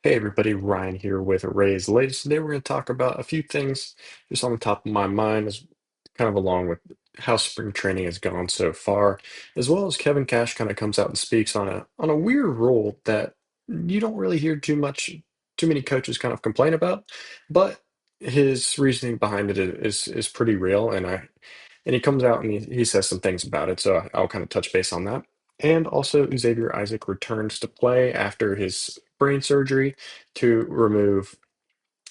Hey everybody, Ryan here with Ray's Latest. Today we're going to talk about a few things just on the top of my mind, as kind of along with how spring training has gone so far, as well as Kevin Cash kind of comes out and speaks on a weird rule that you don't really hear too many coaches kind of complain about, but his reasoning behind it is pretty real, and he comes out and he says some things about it, so I'll kind of touch base on that. And also, Xavier Isaac returns to play after his brain surgery to remove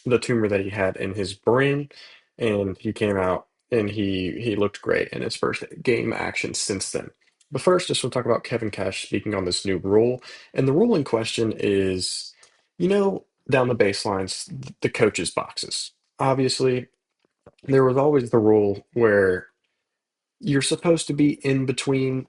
the tumor that he had in his brain. And he came out and he looked great in his first game action since then. But first, just want to talk about Kevin Cash speaking on this new rule. And the rule in question is, down the baselines, the coaches' boxes. Obviously, there was always the rule where you're supposed to be in between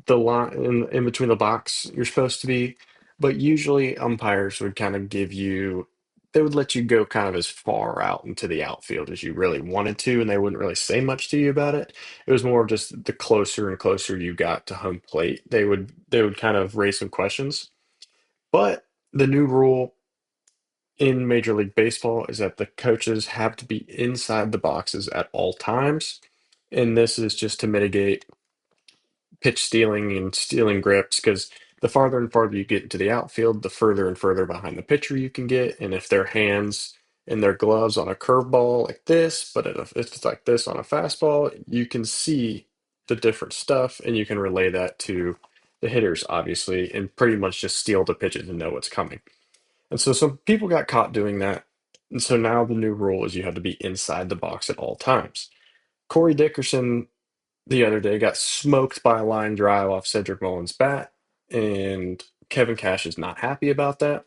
the line in between the box you're supposed to be, but usually umpires would kind of they would let you go kind of as far out into the outfield as you really wanted to, and they wouldn't really say much to you about it. It was more of just the closer and closer you got to home plate, they would kind of raise some questions. But the new rule in Major League Baseball is that the coaches have to be inside the boxes at all times. And this is just to mitigate pitch stealing and stealing grips because the farther and farther you get into the outfield, the further and further behind the pitcher you can get. And if their hands and their gloves on a curveball like this, but if it's like this on a fastball, you can see the different stuff and you can relay that to the hitters, obviously, and pretty much just steal the pitches and know what's coming. And so some people got caught doing that. And so now the new rule is you have to be inside the box at all times. Corey Dickerson the other day got smoked by a line drive off Cedric Mullins' bat, and Kevin Cash is not happy about that.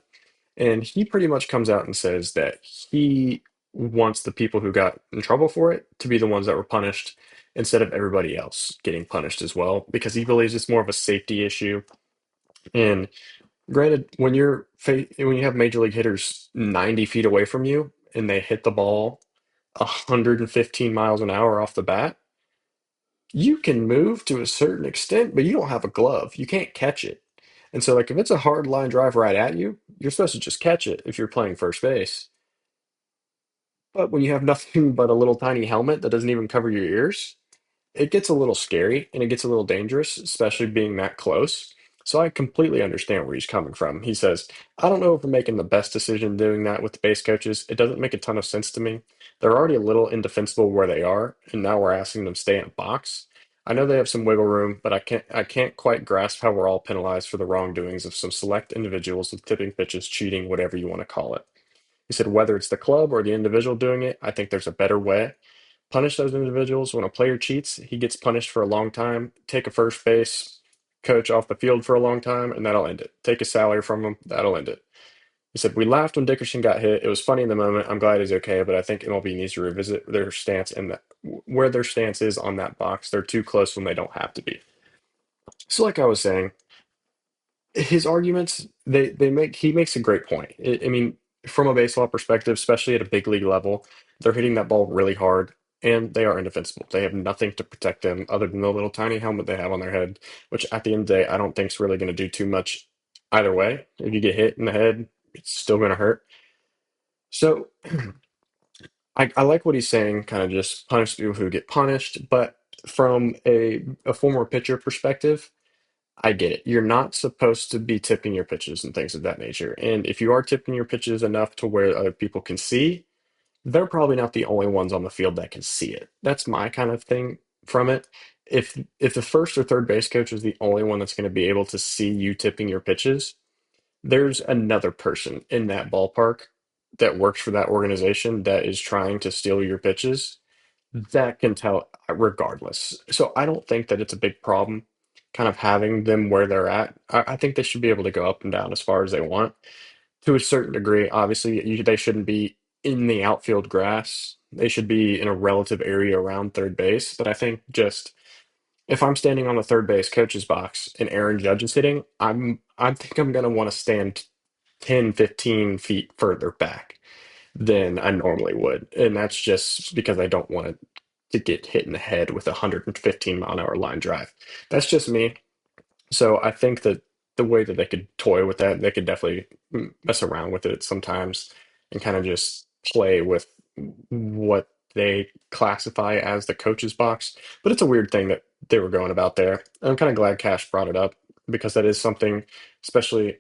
And he pretty much comes out and says that he wants the people who got in trouble for it to be the ones that were punished instead of everybody else getting punished as well, because he believes it's more of a safety issue. And granted, when you have major league hitters 90 feet away from you and they hit the ball 115 miles an hour off the bat, you can move to a certain extent, but you don't have a glove. You can't catch it. And so, like, if it's a hard line drive right at you, you're supposed to just catch it if you're playing first base. But when you have nothing but a little tiny helmet that doesn't even cover your ears, it gets a little scary and it gets a little dangerous, especially being that close. So I completely understand where he's coming from. He says, I don't know if we're making the best decision doing that with the base coaches. It doesn't make a ton of sense to me. They're already a little indefensible where they are, and now we're asking them to stay in a box. I know they have some wiggle room, but I can't quite grasp how we're all penalized for the wrongdoings of some select individuals with tipping pitches, cheating, whatever you want to call it. He said, whether it's the club or the individual doing it, I think there's a better way. Punish those individuals. When a player cheats, he gets punished for a long time. Take a first base coach off the field for a long time, and that'll end it. Take a salary from him, that'll end it. He said, we laughed when Dickerson got hit. It was funny in the moment. I'm glad he's okay, but I think MLB needs to revisit their stance and where their stance is on that box. They're too close when they don't have to be. So, like I was saying, his arguments they make he makes a great point. I mean, from a baseball perspective, especially at a big league level, they're hitting that ball really hard and they are indefensible. They have nothing to protect them other than the little tiny helmet they have on their head, which at the end of the day, I don't think is really going to do too much either way. If you get hit in the head, it's still going to hurt. So I like what he's saying, kind of just punish people who get punished, but from a former pitcher perspective, I get it. You're not supposed to be tipping your pitches and things of that nature. And if you are tipping your pitches enough to where other people can see, they're probably not the only ones on the field that can see it. That's my kind of thing from it. If the first or third base coach is the only one that's going to be able to see you tipping your pitches, there's another person in that ballpark that works for that organization that is trying to steal your pitches that can tell regardless. So I don't think that it's a big problem kind of having them where they're at. I think they should be able to go up and down as far as they want to a certain degree. Obviously, they shouldn't be in the outfield grass. They should be in a relative area around third base. But I think just if I'm standing on the third base coach's box and Aaron Judge is hitting, I think I'm going to want to stand 10, 15 feet further back than I normally would. And that's just because I don't want to get hit in the head with a 115 mile an hour line drive. That's just me. So I think that the way that they could toy with that, they could definitely mess around with it sometimes and kind of just play with what they classify as the coach's box. But it's a weird thing that they were going about there. I'm kind of glad Cash brought it up because that is something, especially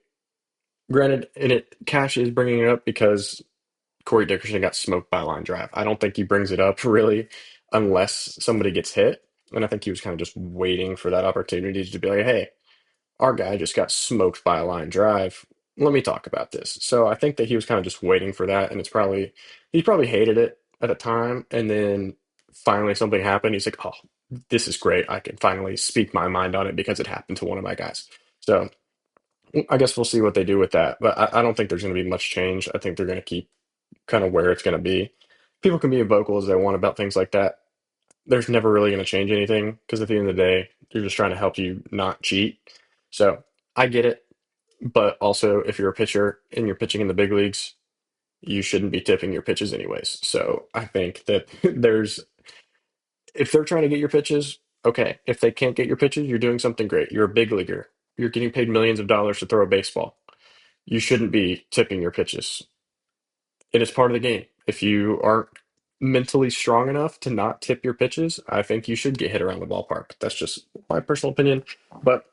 granted, and it Cash is bringing it up because Corey Dickerson got smoked by a line drive. I don't think he brings it up really unless somebody gets hit. And I think he was kind of just waiting for that opportunity to be like, hey, our guy just got smoked by a line drive. Let me talk about this. So I think that he was kind of just waiting for that. And he probably hated it at the time. And then finally something happened. He's like, oh, this is great. I can finally speak my mind on it because it happened to one of my guys. So I guess we'll see what they do with that. But I don't think there's going to be much change. I think they're going to keep kind of where it's going to be. People can be as vocal as they want about things like that. There's never really going to change anything because at the end of the day, they're just trying to help you not cheat. So I get it. But also, if you're a pitcher and you're pitching in the big leagues, you shouldn't be tipping your pitches anyways. So I think that if they're trying to get your pitches, okay. If they can't get your pitches, you're doing something great. You're a big leaguer. You're getting paid millions of dollars to throw a baseball. You shouldn't be tipping your pitches. It is part of the game. If you aren't mentally strong enough to not tip your pitches, I think you should get hit around the ballpark. That's just my personal opinion. But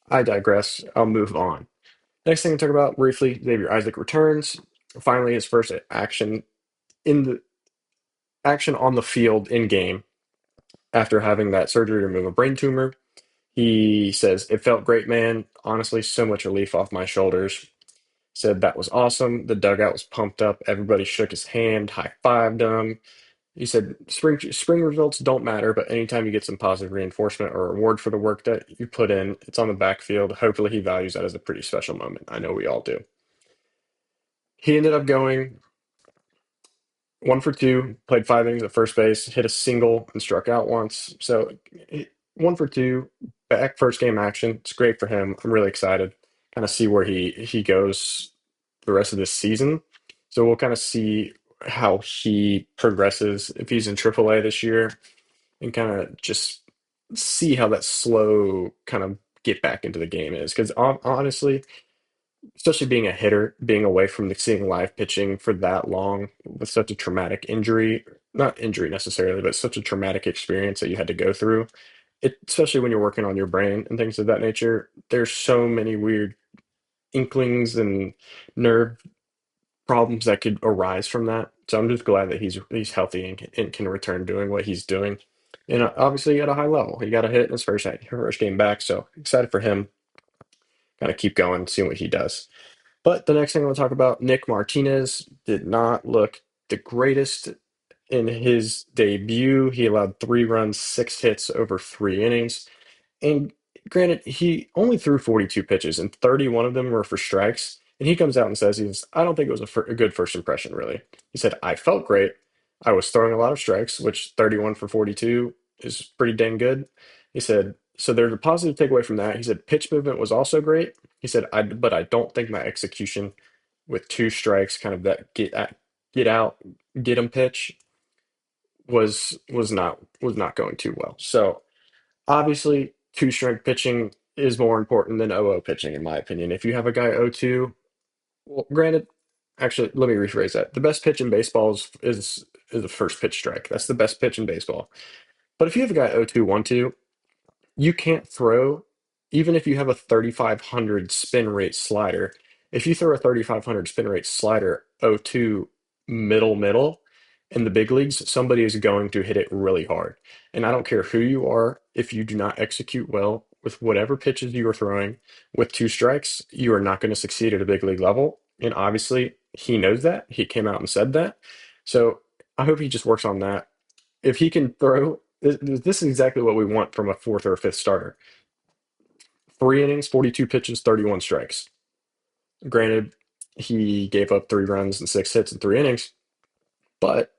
I digress. I'll move on. Next thing to talk about briefly, Xavier Isaac returns. Finally, his first in the action on the field in game after having that surgery to remove a brain tumor. He says, "It felt great, man. Honestly, so much relief off my shoulders." Said that was awesome. The dugout was pumped up. Everybody shook his hand, high fived him. He said, spring results don't matter, but anytime you get some positive reinforcement or reward for the work that you put in, it's on the backfield. Hopefully, he values that as a pretty special moment. I know we all do. He ended up going 1 for 2, played 5 innings at first base, hit a single and struck out once. So 1 for 2, back first game action. It's great for him. I'm really excited. Kind of see where he goes the rest of this season. So we'll kind of see how he progresses if he's in AAA this year, and kind of just see how that slow kind of get back into the game is. Because honestly, especially being a hitter, being away from the seeing live pitching for that long with such a traumatic injury, not injury necessarily, but such a traumatic experience that you had to go through. Especially when you're working on your brain and things of that nature, there's so many weird inklings and nerve problems that could arise from that. So I'm just glad that he's healthy and can return doing what he's doing. And obviously at a high level, he got a hit in his first game back. So excited for him. Got to keep going, seeing what he does. But the next thing I want to talk about, Nick Martinez did not look the greatest in his debut. He allowed 3 runs, 6 hits over 3 innings. And granted, he only threw 42 pitches, and 31 of them were for strikes. And he comes out and says, I don't think it was a good first impression, really. He said, I felt great. I was throwing a lot of strikes, which 31 for 42 is pretty dang good. He said, so there's a positive takeaway from that. He said, pitch movement was also great. He said, but I don't think my execution with 2 strikes, kind of that get out, get him pitch was not going too well. So obviously, 2 strike pitching is more important than 0-0 pitching, in my opinion. If you have a guy 0-2, well, granted, actually, let me rephrase that. The best pitch in baseball is the first pitch strike. That's the best pitch in baseball. But if you have a guy 0-2, 1-2, you can't throw, even if you have a 3,500 spin rate slider. If you throw a 3,500 spin rate slider 0-2 middle in the big leagues, somebody is going to hit it really hard. And I don't care who you are, if you do not execute well with whatever pitches you are throwing with 2 strikes, you are not going to succeed at a big league level. And obviously, he knows that. He came out and said that. So I hope he just works on that. If he can throw, this is exactly what we want from a fourth or a fifth starter. 3 innings, 42 pitches, 31 strikes. Granted, he gave up 3 runs and 6 hits in 3 innings, but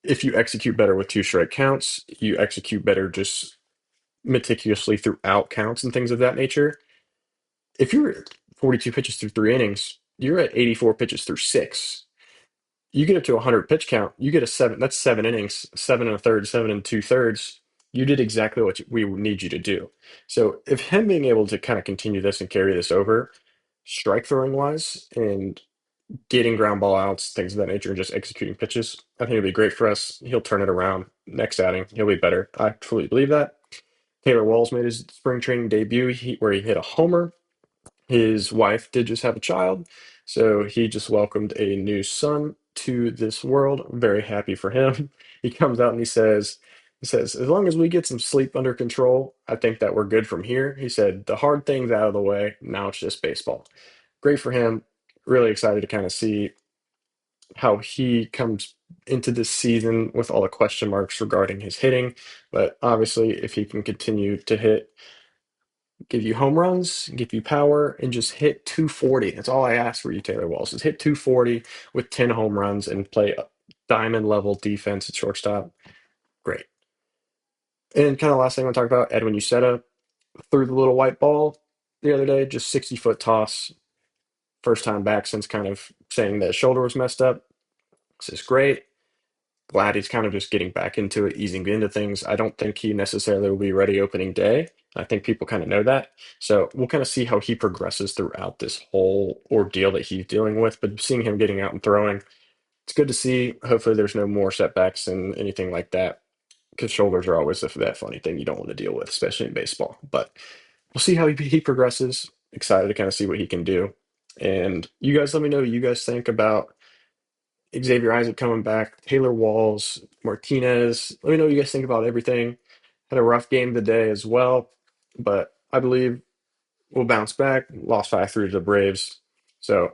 if you execute better with 2 strike counts, you execute better just meticulously throughout counts and things of that nature. If you're at 42 pitches through 3 innings, you're at 84 pitches through six. You get up to a 100 pitch count, you get a seven. That's 7 innings, 7 1/3, 7 2/3. you did exactly what we need you to do. So if him being able to kind of continue this and carry this over, strike throwing wise, and getting ground ball outs, things of that nature, and just executing pitches, I think it'll be great for us. He'll turn it around next outing. He'll be better. I truly believe that. Taylor Walls made his spring training debut where he hit a homer. His wife did just have a child, so he just welcomed a new son to this world. I'm very happy for him. He comes out and he says, as long as we get some sleep under control, I think that we're good from here. He said, the hard thing's out of the way. Now it's just baseball. Great for him. Really excited to kind of see how he comes into this season with all the question marks regarding his hitting. But obviously, if he can continue to hit, give you home runs, give you power, and just hit 240. That's all I ask for you, Taylor Walls, is hit 240 with 10 home runs and play a diamond level defense at shortstop. Great. And kind of last thing I want to talk about, Edwin Uceta threw the little white ball the other day, just 60-foot toss. First time back since kind of saying that his shoulder was messed up. This is great. Glad he's kind of just getting back into it, easing into things. I don't think he necessarily will be ready opening day. I think people kind of know that. So we'll kind of see how he progresses throughout this whole ordeal that he's dealing with. But seeing him getting out and throwing, it's good to see. Hopefully, there's no more setbacks and anything like that, because shoulders are always that funny thing you don't want to deal with, especially in baseball. But we'll see how he progresses. Excited to kind of see what he can do. And you guys let me know what you guys think about Xavier Isaac coming back, Taylor Walls, Martinez. Let me know what you guys think about everything. Had a rough game today as well, but I believe we'll bounce back. Lost 5-3 to the Braves. So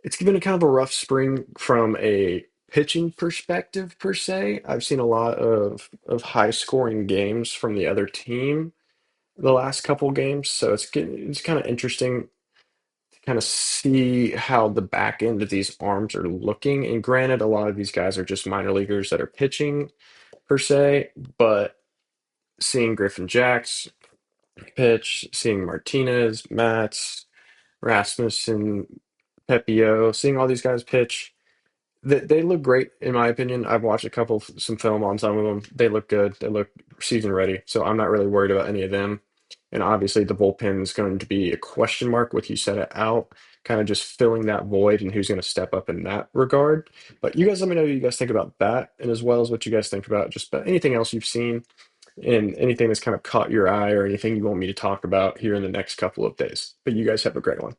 it's been a kind of a rough spring from a pitching perspective, per se. I've seen a lot of high scoring games from the other team the last couple games. So it's kind of interesting kind of see how the back end of these arms are looking. And granted, a lot of these guys are just minor leaguers that are pitching per se, but seeing Griffin Jacks pitch, seeing Martinez, Matz, Rasmussen, Pepio, seeing all these guys pitch, they look great in my opinion. I've watched a couple some film on some of them. They look good. They look season ready. So I'm not really worried about any of them. And obviously the bullpen is going to be a question mark with you set it out, kind of just filling that void and who's going to step up in that regard. But you guys let me know what you guys think about that, and as well as what you guys think about just about anything else you've seen and anything that's kind of caught your eye or anything you want me to talk about here in the next couple of days. But you guys have a great one.